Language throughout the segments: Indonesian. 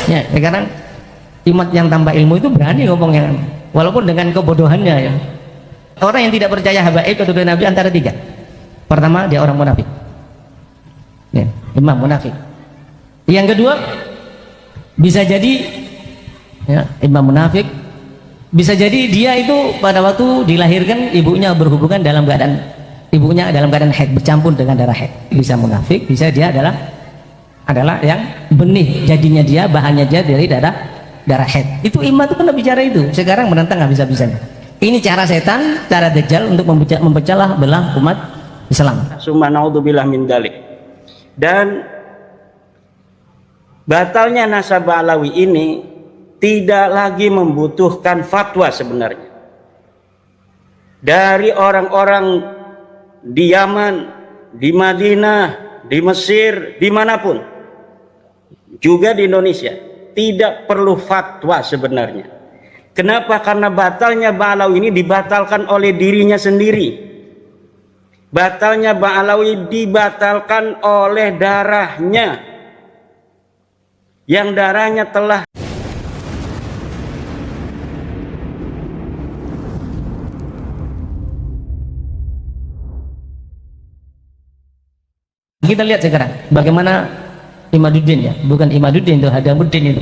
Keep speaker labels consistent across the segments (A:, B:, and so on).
A: Ya, sekarang imat yang tanpa ilmu itu berani ngomong yang walaupun dengan kebodohannya ya. Orang yang tidak percaya habaib keturunan Nabi antara tiga. Pertama, dia orang munafik. Ya, imam munafik. Yang kedua, bisa jadi ya, imam munafik, bisa jadi dia itu pada waktu dilahirkan ibunya berhubungan dalam keadaan haid, bercampur dengan darah haid. Bisa munafik, bisa dia adalah yang benih jadinya dia, bahannya dia dari darah haid. Itu imam itu pernah bicara itu. Sekarang menentang habis-habisan. Ini cara setan, cara dajjal untuk memecah belah umat Islam.
B: Summa naudzubillah min dalik. Dan batalnya nasabah alawi ini tidak lagi membutuhkan fatwa sebenarnya dari orang-orang di Yaman, di Madinah, di Mesir, dimanapun, juga di Indonesia, tidak perlu fatwa sebenarnya. Kenapa? Karena batalnya Ba'alawi ini dibatalkan oleh dirinya sendiri. Batalnya Ba'alawi dibatalkan oleh darahnya, yang darahnya telah
A: kita lihat sekarang bagaimana Imaduddin, ya bukan Imaduddin itu, Hadamuddin itu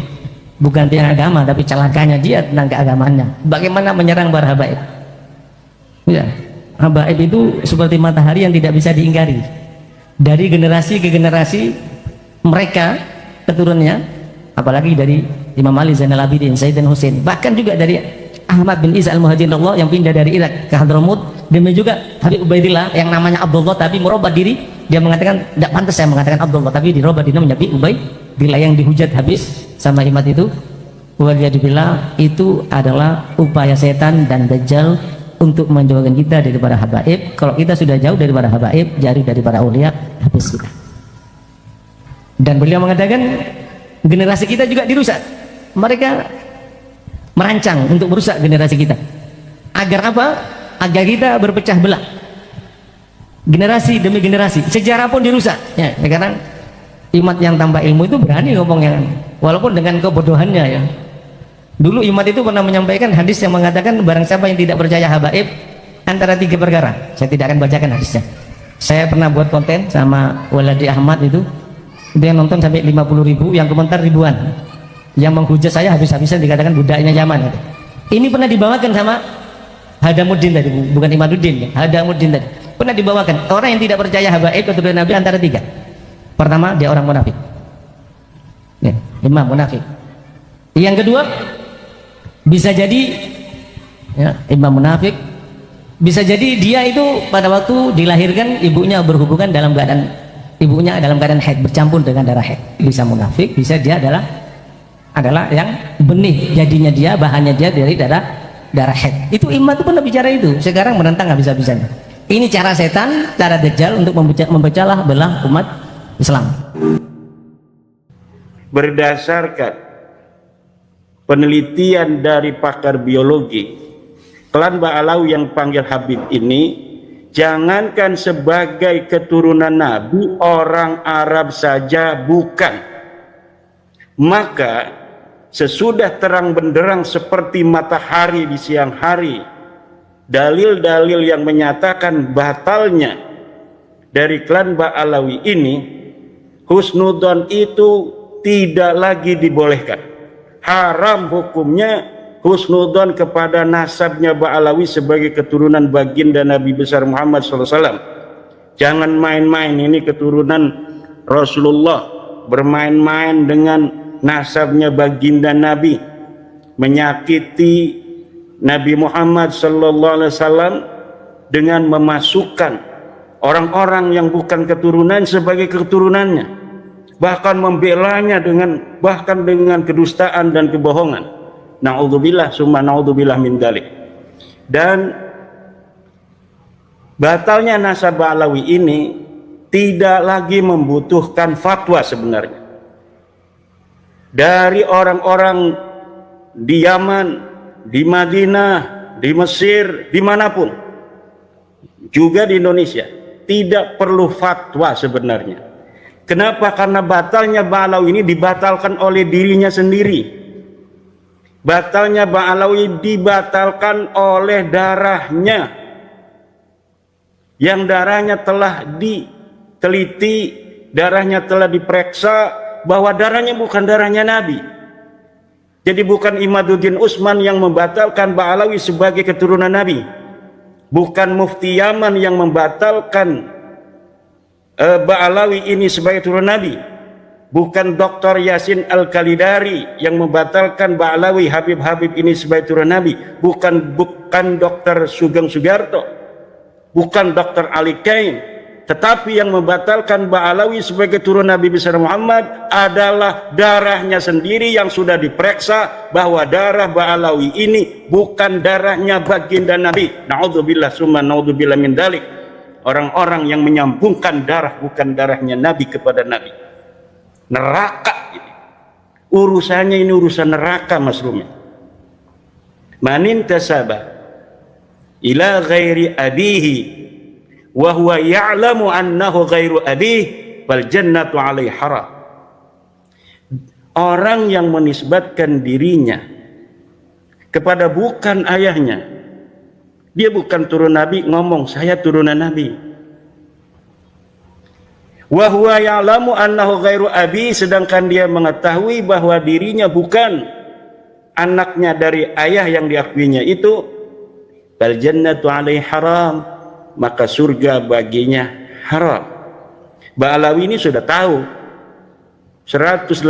A: bukan tiang agama tapi celakanya dia tentang keagamaannya. Bagaimana menyerang para habaib ya. Habaib itu seperti matahari yang tidak bisa diingkari. Dari generasi ke generasi mereka keturunannya, apalagi dari Imam Ali Zainal Abidin, Sayyidina Husain, bahkan juga dari Ahmad bin Isa al-Muhajirin Allah yang pindah dari Irak ke Hadramut. Demikian juga Habib Ubaidillah yang namanya Abdullah tapi merubah diri, dia mengatakan tidak pantas saya mengatakan Abdullah, tapi dirubah diri menjadi Ubaidillah yang dihujat habis sama imat itu. Waliyadzubillah, itu adalah upaya setan dan dajjal untuk menjauhkan kita dari para habaib. Kalau kita sudah jauh dari para habaib, jauh dari para aulia, habis kita. Dan beliau mengatakan generasi kita juga dirusak. Mereka merancang untuk merusak generasi kita. Agar apa? Agar kita berpecah belah. Generasi demi generasi, sejarah pun dirusak. Ya, sekarang imat yang tanpa ilmu itu berani ngomong yang walaupun dengan kebodohannya ya. Dulu imat itu pernah menyampaikan hadis yang mengatakan barang siapa yang tidak percaya habaib antara tiga perkara. Saya tidak akan bacakan hadisnya. Saya pernah buat konten sama Waladi Ahmad itu, dia nonton sampai 50.000, yang komentar ribuan, yang menghujat saya habis-habisan, dikatakan budaknya Yaman. Ini pernah dibawakan sama Hadamuddin tadi, bukan Imaduddin ya. Hadamuddin tadi pernah dibawakan. Orang yang tidak percaya habaib keturunan Nabi antara tiga. Pertama, dia orang munafik ya, imam munafik. Yang kedua, bisa jadi ya, imam munafik, bisa jadi dia itu pada waktu dilahirkan ibunya berhubungan dalam keadaan haid, bercampur dengan darah haid. Bisa munafik, bisa dia adalah yang benih jadinya dia, bahannya dia dari darah haid. Itu imam itu pernah bicara itu. Sekarang menentang habis-habisan. Ini cara setan, cara dajjal untuk memecah belah umat Islam.
B: Berdasarkan penelitian dari pakar biologi, klan Ba'alawi yang panggil Habib ini, jangankan sebagai keturunan Nabi, orang Arab saja bukan. Maka sesudah terang benderang seperti matahari di siang hari, dalil-dalil yang menyatakan batalnya dari klan Ba'alawi ini, husnudzon itu tidak lagi dibolehkan. Haram hukumnya husnudzon kepada nasabnya Ba'alawi sebagai keturunan baginda Nabi besar Muhammad SAW. Jangan main-main, ini keturunan Rasulullah, bermain-main dengan nasabnya baginda Nabi, menyakiti Nabi Muhammad SAW dengan memasukkan orang-orang yang bukan keturunan sebagai keturunannya, bahkan membelanya bahkan dengan kedustaan dan kebohongan. Na'udzubillah summa na'udzubillah min dalik. Dan batalnya nasabah alawi ini tidak lagi membutuhkan fatwa sebenarnya dari orang-orang di Yaman, di Madinah, di Mesir, dimanapun, juga di Indonesia. Tidak perlu fatwa sebenarnya. Kenapa? Karena batalnya Ba'alawi ini dibatalkan oleh dirinya sendiri. Batalnya Ba'alawi dibatalkan oleh darahnya, yang darahnya telah diteliti, darahnya telah diperiksa bahwa darahnya bukan darahnya Nabi. Jadi bukan Imaduddin Utsman yang membatalkan Ba'alawi sebagai keturunan Nabi, bukan Mufti Yaman yang membatalkan Ba'alawi ini sebagai keturunan Nabi, bukan Dr. Yasin Al-Khalidari yang membatalkan Ba'alawi Habib ini sebagai keturunan Nabi, bukan Dr. Sugeng Sugiarto, bukan Dr. Ali Kain, tetapi yang membatalkan Ba'alawi sebagai keturunan Nabi besar Muhammad adalah darahnya sendiri yang sudah diperiksa bahwa darah Ba'alawi ini bukan darahnya baginda Nabi. Na'udzubillah summa na'udzubillah min dalik. Orang-orang yang menyambungkan darah bukan darahnya Nabi kepada Nabi. Neraka ini. Urusannya ini urusan neraka, Mas Rumi. Manin tasaba ila ghairi abihi wa huwa ya'lamu annahu ghairu abihi fal jannatu alaihi haram. Orang yang menisbatkan dirinya kepada bukan ayahnya, dia bukan turun Nabi, ngomong saya turunan Nabi. Wa huwa ya'lamu annahu ghairu abi, sedangkan dia mengetahui bahwa dirinya bukan anaknya dari ayah yang diakuinya itu, bal jannatu alaihi haram, maka surga baginya haram. Ba'alawi ini sudah tahu. 180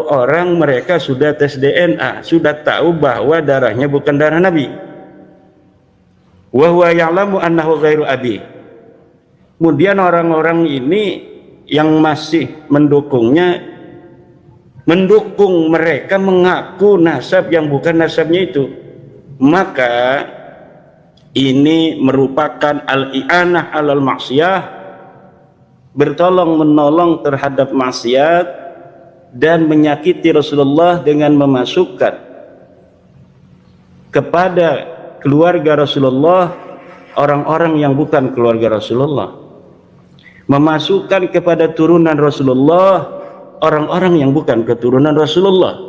B: orang mereka sudah tes DNA, sudah tahu bahwa darahnya bukan darah Nabi. Wa huwa ya'lamu annahu ghairu abi. Kemudian orang-orang ini yang masih mendukungnya, mendukung mereka mengaku nasab yang bukan nasabnya itu, maka ini merupakan al-i'anah alal maksiyah, bertolong menolong terhadap maksiat dan menyakiti Rasulullah dengan memasukkan kepada keluarga Rasulullah orang-orang yang bukan keluarga Rasulullah, memasukkan kepada turunan Rasulullah orang-orang yang bukan keturunan Rasulullah.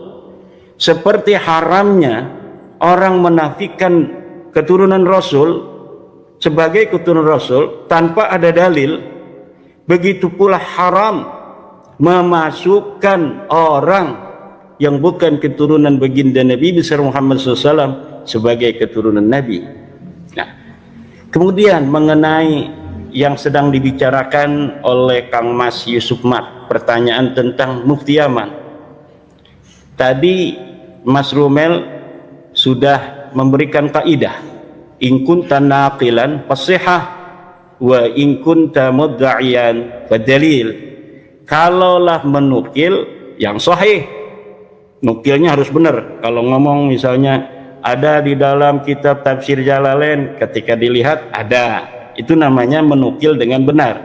B: Seperti haramnya orang menafikan keturunan Rasul sebagai keturunan Rasul tanpa ada dalil, begitu pula haram memasukkan orang yang bukan keturunan baginda Nabi besar Muhammad SAW sebagai keturunan Nabi. Nah, kemudian mengenai yang sedang dibicarakan oleh Kang Mas Yusuf Mat, pertanyaan tentang Mufti Yaman. Tadi Mas Rumel sudah memberikan kaidah, in kunta naqilan fasihah wa in kunta mudda'iyan fadalil. Kalaulah menukil yang sahih, nukilnya harus benar. Kalau ngomong misalnya ada di dalam kitab tafsir Jalalain, ketika dilihat ada, itu namanya menukil dengan benar.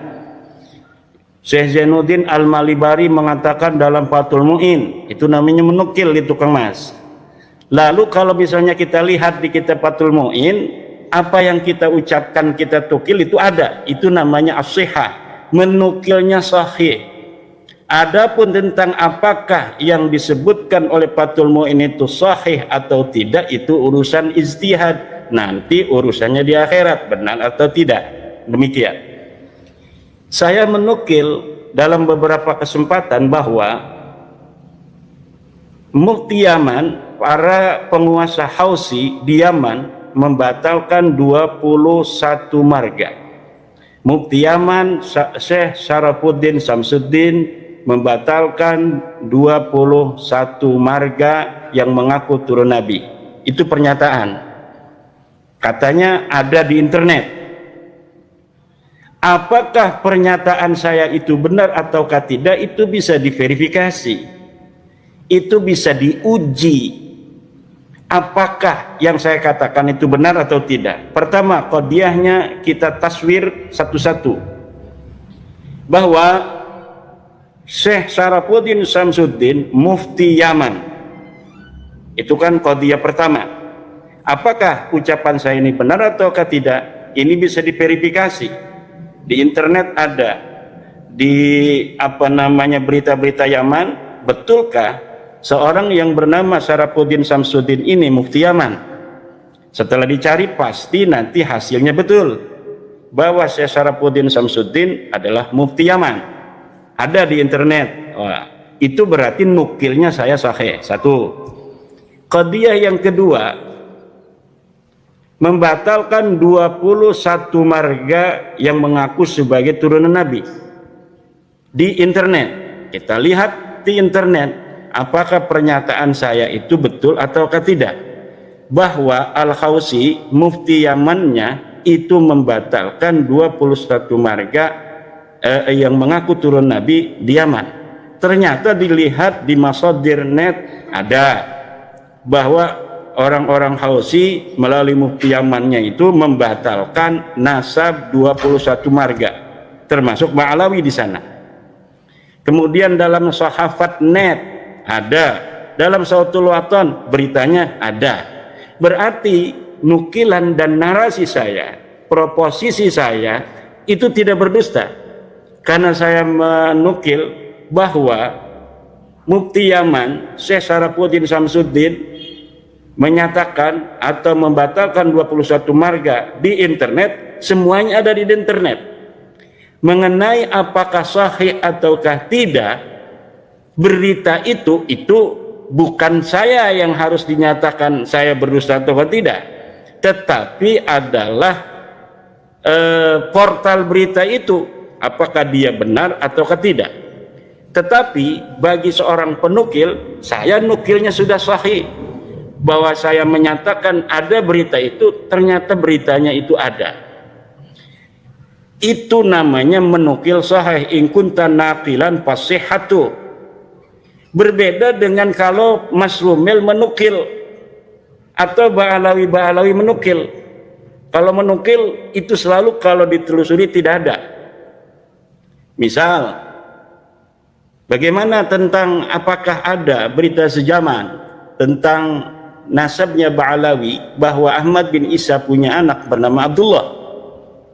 B: Syekh Zainuddin Al-Malibari mengatakan dalam Fathul Mu'in, itu namanya menukil di tukang mas. Lalu kalau misalnya kita lihat di kitab Fathul Mu'in, apa yang kita ucapkan kita tukil itu ada, itu namanya as-sihah, menukilnya sahih. Adapun tentang apakah yang disebutkan oleh Fathul Mu'in itu sahih atau tidak, itu urusan ijtihad. Nanti urusannya di akhirat, benar atau tidak. Demikian. Saya menukil dalam beberapa kesempatan bahwa Mufti Yaman, para penguasa Hausi di Yaman membatalkan 21 marga. Mufti Yaman Syekh Syarafuddin Samsuddin membatalkan 21 marga yang mengaku turun Nabi. Itu pernyataan, katanya ada di internet. Apakah pernyataan saya itu benar ataukah tidak, itu bisa diverifikasi, itu bisa diuji apakah yang saya katakan itu benar atau tidak. Pertama, qadiyahnya kita taswir satu-satu, bahwa Syekh Syarafuddin Samsuddin Mufti Yaman, itu kan qadiyah pertama. Apakah ucapan saya ini benar ataukah tidak? Ini bisa diverifikasi, di internet ada, di berita-berita Yaman, betulkah seorang yang bernama Syarafuddin Samsuddin ini mufti Yaman? Setelah dicari pasti nanti hasilnya betul bahwa Syekh Syarafuddin Samsuddin adalah mufti Yaman. Ada di internet. Wah, itu berarti nukilnya saya sahih. Satu. Qadiyah yang kedua, membatalkan 21 marga yang mengaku sebagai turunan Nabi di internet. Kita lihat di internet apakah pernyataan saya itu betul ataukah tidak, bahwa Al-Khawsi mufti Yamannya itu membatalkan 21 marga yang mengaku turun Nabi di Yaman. Ternyata dilihat di masadir net ada bahwa orang-orang Khawsi melalui mufti Yamannya itu membatalkan nasab 21 marga, termasuk Ba'alawi di sana. Kemudian dalam Sahafat net ada, dalam Sautul Watan beritanya ada. Berarti nukilan dan narasi saya, proposisi saya itu tidak berdusta, karena saya menukil bahwa mufti Yaman Syekh Syarafuddin Samsuddin menyatakan atau membatalkan 21 marga di internet. Semuanya ada di internet. Mengenai apakah sahih ataukah tidak berita itu bukan saya yang harus dinyatakan saya berdusta atau tidak, tetapi adalah portal berita itu apakah dia benar ataukah tidak. Tetapi bagi seorang penukil, saya nukilnya sudah sahih, bahwa saya menyatakan ada berita itu, ternyata beritanya itu ada. Itu namanya menukil sahih. In kunta naqilan fasihhatu. Berbeda dengan kalau Mas Rumil menukil atau Ba'alawi menukil. Kalau menukil itu selalu kalau ditelusuri tidak ada. Misal, bagaimana tentang apakah ada berita sejaman tentang nasabnya Ba'alawi bahwa Ahmad bin Isa punya anak bernama Abdullah?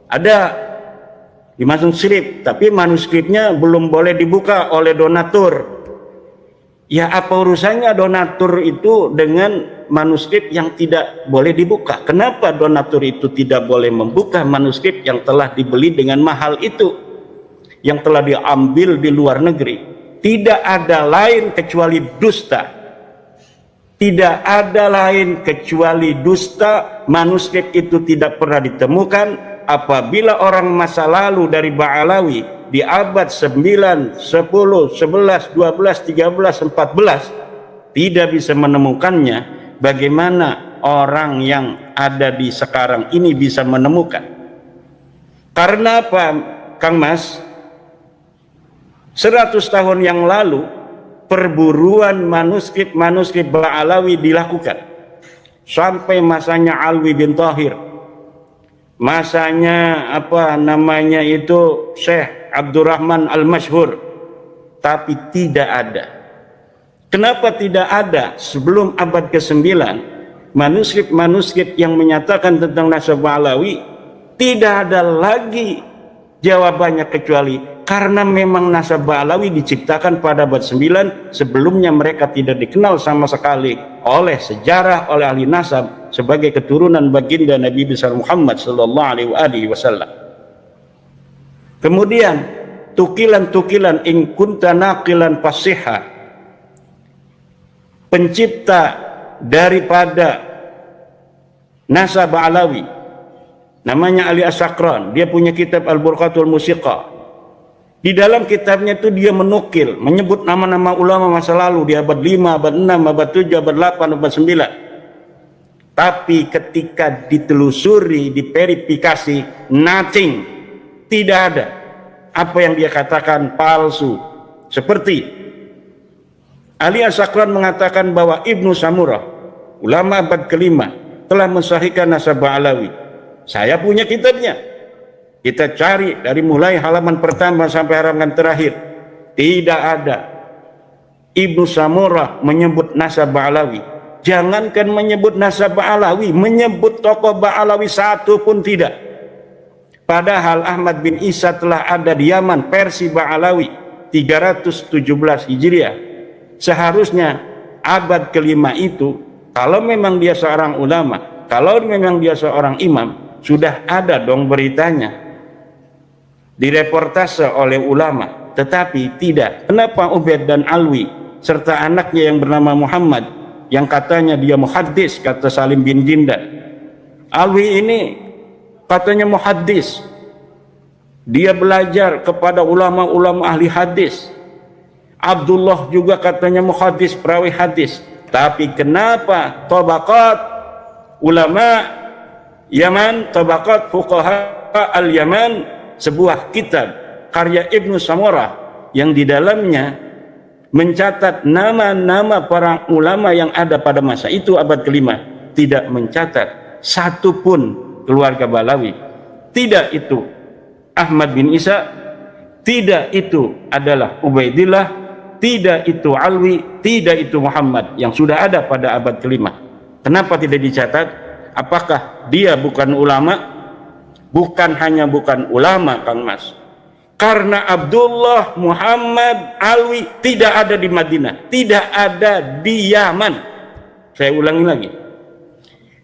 B: Ada di manuskrip, tapi manuskripnya belum boleh dibuka oleh donatur. Ya, apa urusannya donatur itu dengan manuskrip yang tidak boleh dibuka? Kenapa donatur itu tidak boleh membuka manuskrip yang telah dibeli dengan mahal itu, yang telah diambil di luar negeri? Tidak ada lain kecuali dusta. Tidak ada lain kecuali dusta. Manuskrip itu tidak pernah ditemukan. Apabila orang masa lalu dari Ba'alawi di abad 9, 10, 11, 12, 13, 14 tidak bisa menemukannya, bagaimana orang yang ada di sekarang ini bisa menemukan? Karena apa, Kang Mas? 100 tahun yang lalu perburuan manuskrip Ba'alawi dilakukan sampai masanya Alwi bin Thahir, masanya Syekh Abdurrahman Al-Masyhur, tapi tidak ada. Kenapa tidak ada? Sebelum abad ke-9 manuskrip yang menyatakan tentang nasab Ba'alawi tidak ada lagi jawabannya, kecuali karena memang nasab Ba'alawi diciptakan pada abad 9. Sebelumnya mereka tidak dikenal sama sekali oleh sejarah, oleh ahli nasab sebagai keturunan baginda Nabi besar Muhammad sallallahu alaihi wasallam. Kemudian tukilan in kunta naqilan fasihha, pencipta daripada nasab Ba'alawi namanya Ali As-Sakran. Dia punya kitab Al-Burqatul Musiqa. Di dalam kitabnya itu dia menyebut nama-nama ulama masa lalu di abad 5, abad 6, abad 7, abad 8, abad 9. Tapi ketika ditelusuri, diverifikasi, nothing, tidak ada. Apa yang dia katakan palsu. Seperti Ali As-Sakran mengatakan bahwa Ibnu Samurah, ulama abad ke-5, telah mensahihkan nasab Ba'alawi. Saya punya kitabnya. Kita cari dari mulai halaman pertama sampai halaman terakhir. Tidak ada Ibnu Samurah menyebut nasab Ba'alawi. Jangankan menyebut nasab Ba'alawi, menyebut tokoh Ba'alawi satu pun tidak. Padahal Ahmad bin Isa telah ada di Yaman, Persia Ba'alawi 317 Hijriah. Seharusnya abad kelima itu, kalau memang dia seorang ulama, kalau memang dia seorang imam, sudah ada dong beritanya, direportase oleh ulama. Tetapi tidak. Kenapa Ubaid dan Alwi serta anaknya yang bernama Muhammad, yang katanya dia muhaddis, kata Salim bin Jindan. Alwi ini katanya muhaddis, dia belajar kepada ulama-ulama ahli hadis. Abdullah juga katanya muhaddis, perawi hadis. Tapi kenapa tabaqat ulama Yaman, tabaqat fuqaha al-Yaman, sebuah kitab karya Ibnu Samurah yang di dalamnya mencatat nama-nama para ulama yang ada pada masa itu, abad kelima, tidak mencatat satu pun keluarga Balawi. Tidak itu Ahmad bin Isa, tidak itu adalah Ubaidillah, tidak itu Alwi, tidak itu Muhammad yang sudah ada pada abad kelima. Kenapa tidak dicatat? Apakah dia bukan ulama? Bukan hanya bukan ulama, Kang Mas, karena Abdullah, Muhammad, Alwi tidak ada di Madinah, tidak ada di Yaman. Saya ulangi lagi,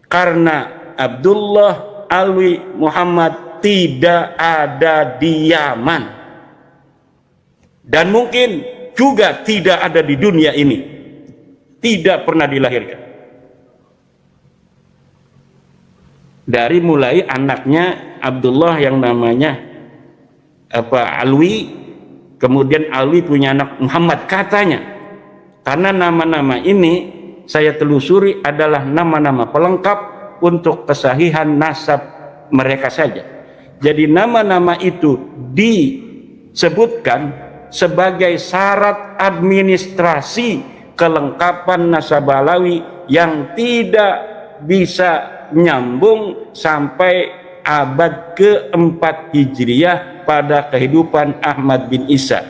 B: karena Abdullah, Alwi, Muhammad tidak ada di Yaman, dan mungkin juga tidak ada di dunia ini, tidak pernah dilahirkan. Dari mulai anaknya Abdullah yang namanya Alwi, kemudian Alwi punya anak Muhammad katanya. Karena nama-nama ini saya telusuri adalah nama-nama pelengkap untuk kesahihan nasab mereka saja. Jadi nama-nama itu disebutkan sebagai syarat administrasi kelengkapan nasab Balawi yang tidak bisa nyambung sampai abad keempat Hijriah pada kehidupan Ahmad bin Isa.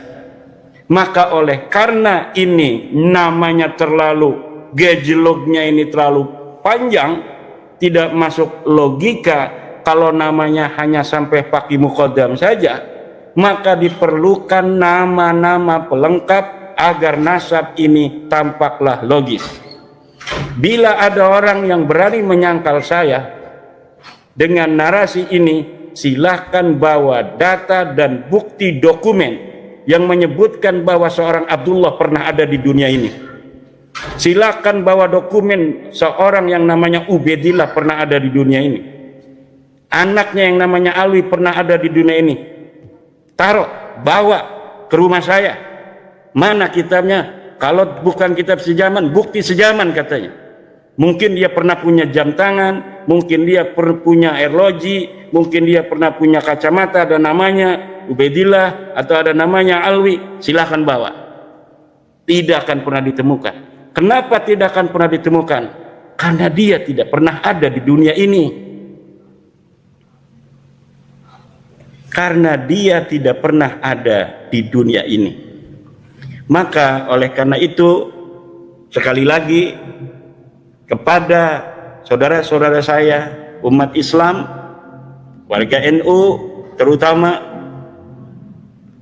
B: Maka oleh karena ini namanya terlalu, gejlognya ini terlalu panjang, tidak masuk logika kalau namanya hanya sampai Faqih Muqaddam saja, maka diperlukan nama-nama pelengkap agar nasab ini tampaklah logis. Bila ada orang yang berani menyangkal saya dengan narasi ini, silahkan bawa data dan bukti dokumen yang menyebutkan bahwa seorang Abdullah pernah ada di dunia ini. Silahkan bawa dokumen seorang yang namanya Ubaidillah pernah ada di dunia ini. Anaknya yang namanya Alwi pernah ada di dunia ini. Taruh, bawa ke rumah saya. Mana kitabnya? Kalau bukan kitab sejaman, bukti sejaman katanya. Mungkin dia pernah punya jam tangan, mungkin dia punya arloji, mungkin dia pernah punya kacamata, ada namanya Ubaidillah atau ada namanya Alwi, silahkan bawa. Tidak akan pernah ditemukan. Kenapa tidak akan pernah ditemukan? Karena dia tidak pernah ada di dunia ini. Karena dia tidak pernah ada di dunia ini. Maka oleh karena itu, sekali lagi kepada saudara-saudara saya umat Islam, warga NU terutama,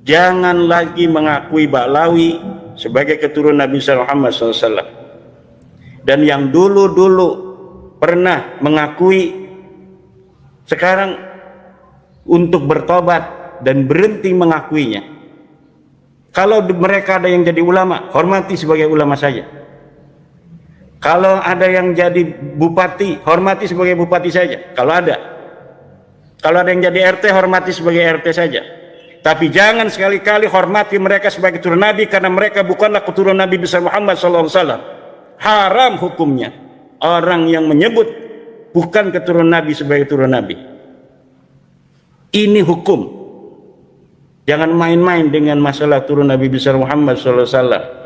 B: jangan lagi mengakui Ba'lawi sebagai keturunan Nabi Muhammad SAW. Dan yang dulu-dulu pernah mengakui, sekarang untuk bertobat dan berhenti mengakuinya. Kalau mereka ada yang jadi ulama, hormati sebagai ulama saja. Kalau ada yang jadi bupati, hormati sebagai bupati saja. Kalau ada yang jadi RT, hormati sebagai RT saja. Tapi jangan sekali-kali hormati mereka sebagai keturunan Nabi, karena mereka bukanlah keturunan Nabi besar Muhammad SAW. Haram hukumnya orang yang menyebut bukan keturunan Nabi sebagai keturunan Nabi. Ini hukum. Jangan main-main dengan masalah turun Nabi besar Muhammad SAW.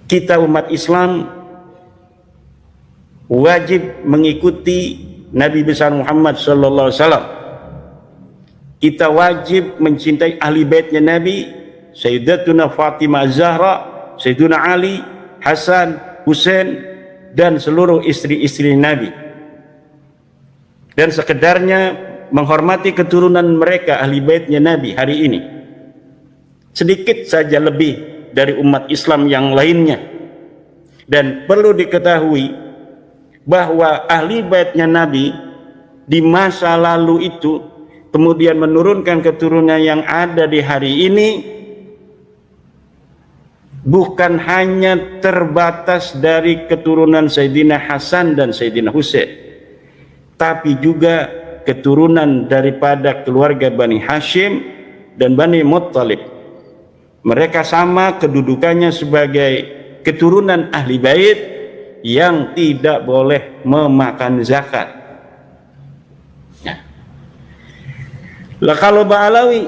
B: Kita umat Islam wajib mengikuti Nabi besar Muhammad SAW. Kita wajib mencintai ahli baitnya Nabi, Sayyidatuna Fatimah Zahra, Sayyiduna Ali, Hasan, Husain, dan seluruh istri-istri Nabi. Dan sekedarnya menghormati keturunan mereka ahli baitnya Nabi hari ini sedikit saja lebih dari umat Islam yang lainnya. Dan perlu diketahui bahwa ahli baitnya Nabi di masa lalu itu kemudian menurunkan keturunan yang ada di hari ini bukan hanya terbatas dari keturunan Sayyidina Hasan dan Sayyidina Husain, tapi juga keturunan daripada keluarga Bani Hashim dan Bani Muttalib. Mereka sama kedudukannya sebagai keturunan ahli bait yang tidak boleh memakan zakat. Lah kalau Ba'alawi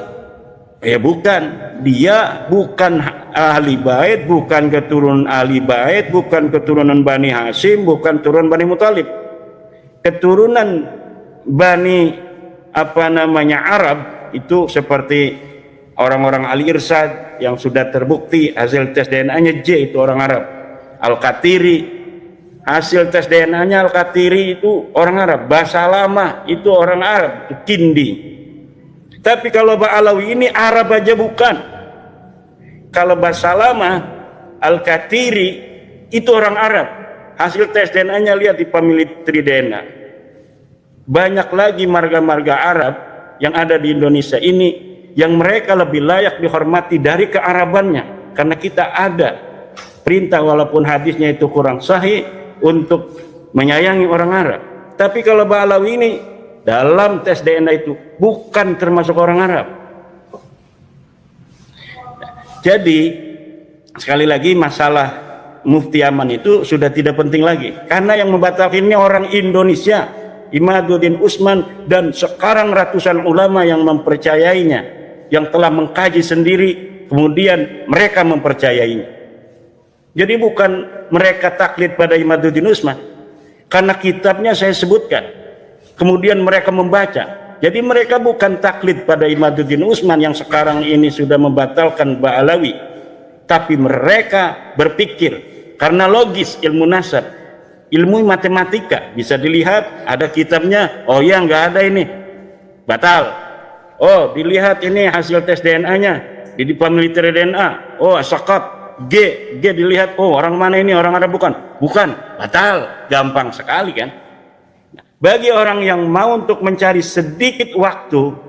B: ya bukan, dia bukan ahli bait, bukan keturunan ahli bait, bukan keturunan Bani Hashim, bukan keturunan Bani Muttalib. Keturunan Bani Arab itu seperti orang-orang Al-Irsad yang sudah terbukti hasil tes DNA-nya J itu orang Arab. Al-Qatiri hasil tes DNA-nya Al-Qatiri itu orang Arab. Basalamah itu orang Arab, itu Kindi. Tapi kalau Ba'alawi ini Arab aja bukan. Kalau Basalamah, Al-Qatiri itu orang Arab. Hasil tes DNA-nya lihat di pemilik DNA. Banyak lagi marga-marga Arab yang ada di Indonesia ini yang mereka lebih layak dihormati dari kearabannya, karena kita ada perintah walaupun hadisnya itu kurang sahih untuk menyayangi orang Arab. Tapi kalau Ba'alawi ini dalam tes DNA itu bukan termasuk orang Arab. Jadi sekali lagi masalah Mufti Aman itu sudah tidak penting lagi, karena yang membatalkan ini orang Indonesia, Imaduddin Usman, dan sekarang ratusan ulama yang mempercayainya, yang telah mengkaji sendiri, kemudian mereka mempercayainya. Jadi bukan mereka taklid pada Imaduddin Usman, karena kitabnya saya sebutkan, kemudian mereka membaca. Jadi mereka bukan taklid pada Imaduddin Usman yang sekarang ini sudah membatalkan Ba'alawi, tapi mereka berpikir karena logis, ilmu nasab, ilmu matematika, bisa dilihat ada kitabnya, oh ya nggak ada ini, batal. Oh, dilihat ini hasil tes DNA-nya di penelitian DNA. Oh, sakat G dilihat. Oh, orang mana ini? Orang Arab bukan? Bukan, batal. Gampang sekali kan? Bagi orang yang mau untuk mencari sedikit waktu,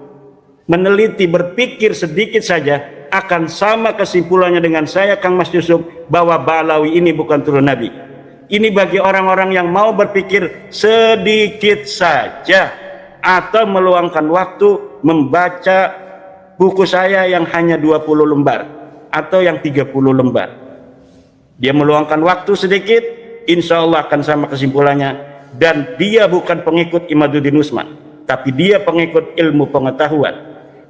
B: meneliti, berpikir sedikit saja, akan sama kesimpulannya dengan saya, Kang Mas Yusuf, bahwa Ba'alawi ini bukan turun Nabi. Ini bagi orang-orang yang mau berpikir sedikit saja, atau meluangkan waktu membaca buku saya yang hanya 20 lembar atau yang 30 lembar. Dia meluangkan waktu sedikit, insya Allah akan sama kesimpulannya. Dan dia bukan pengikut Imaduddin Usman, tapi dia pengikut ilmu pengetahuan,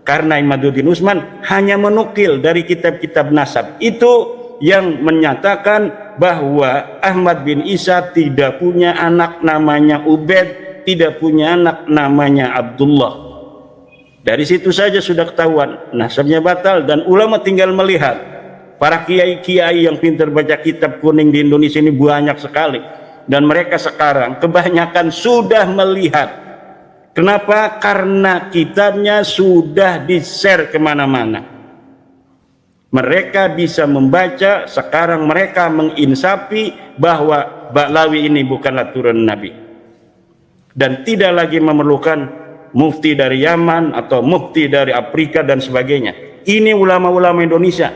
B: karena Imaduddin Usman hanya menukil dari kitab-kitab nasab itu yang menyatakan bahwa Ahmad bin Isa tidak punya anak namanya Ubaid, tidak punya anak namanya Abdullah. Dari situ saja sudah ketahuan nasabnya batal, dan ulama tinggal melihat. Para kiai-kiai yang pintar baca kitab kuning di Indonesia ini banyak sekali, dan mereka sekarang kebanyakan sudah melihat. Kenapa? Karena kitabnya sudah di-share kemana-mana. Mereka bisa membaca, sekarang mereka menginsafi bahwa Ba'alawi ini bukanlah turun Nabi, dan tidak lagi memerlukan mufti dari Yaman atau mufti dari Afrika dan sebagainya. Ini ulama-ulama Indonesia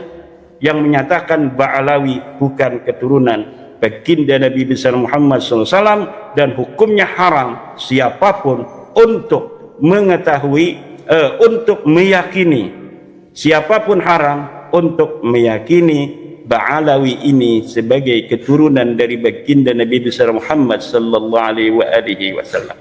B: yang menyatakan Ba'alawi bukan keturunan baginda Nabi besar Muhammad SAW, dan hukumnya haram siapapun untuk mengetahui, untuk meyakini, siapapun haram untuk meyakini Ba'alawi ini sebagai keturunan dari baginda Nabi besar Muhammad sallallahu alaihi wasallam.